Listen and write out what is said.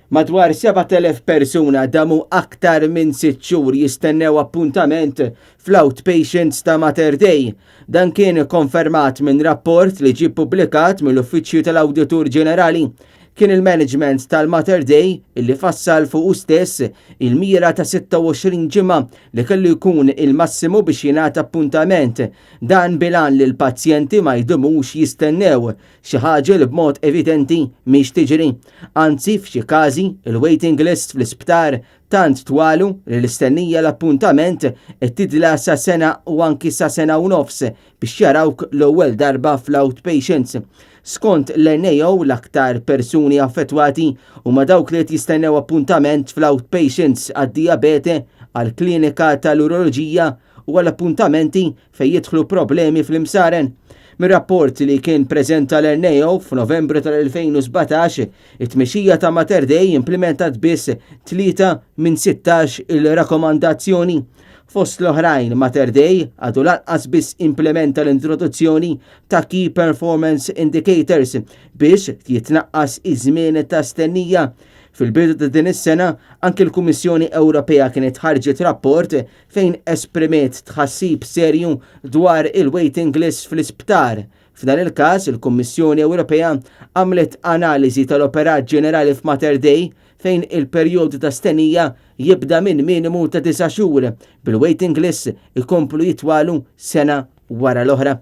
Madwar 7,000 persuna damu aktar minn 6 xhur jistennew appuntament fl-outpatients ta' Mater Dei. Dan kien konfermat minn rapport li ġie ppubblikat mill-Uffiċċju tal-Awditur Ġenerali. Kien il-management tal-Mater Dei illi fassal fuq stess il-mira ta' 26 ġimgħa li kellu jkun il-massimu biex jingħata appuntament. Dan bilan li l-pazjenti ma jdumux jistennew xi ħaġa li b'mod evidenti mhix tiġri. Anzi f'xi każi il-waiting list fl-isptar tant twalu li l-istennija l-appuntament qed tidla sa sena u anki sa sena u nofs biex jarawk l-ewwel darba fl-outpatients. Skont l-NAO l-aktar persuni affettwati huma dawk li qed jistennew appuntament fl-outpatients għad-diabete, għall-klinika tal-uroloġija u għall-appuntamenti fejn jidħlu problemi fl-imsaren. Mir-rapport li kien preżenta l-NAO f'Novembru tal-2017, it-tmexxija ta' Mater Dei implementat biss 3 minn 16 il-rakkomandazzjoni. Fost l-oħrajn Mater Dei għadu lanqas biss implementa l-introduzzjoni ta' Key Performance Indicators biex jitnaqqas iż-żmien ta' stennija. Fil-bidu ta' din is-sena anke l-Kummissjoni Ewropea kienet ħarġet rapport fejn esprimiet tħassib serju dwar il-waiting list fl-isptar. F'dan il-każ il-Kummissjoni Ewropea għamlet analiżi tal-Operat Ġenerali f'Mater Dei fejn il-perjodu ta' stennija jibda minn minimu ta' 9 xhur bil-waiting list ikomplu jitwalu sena wara l-oħra.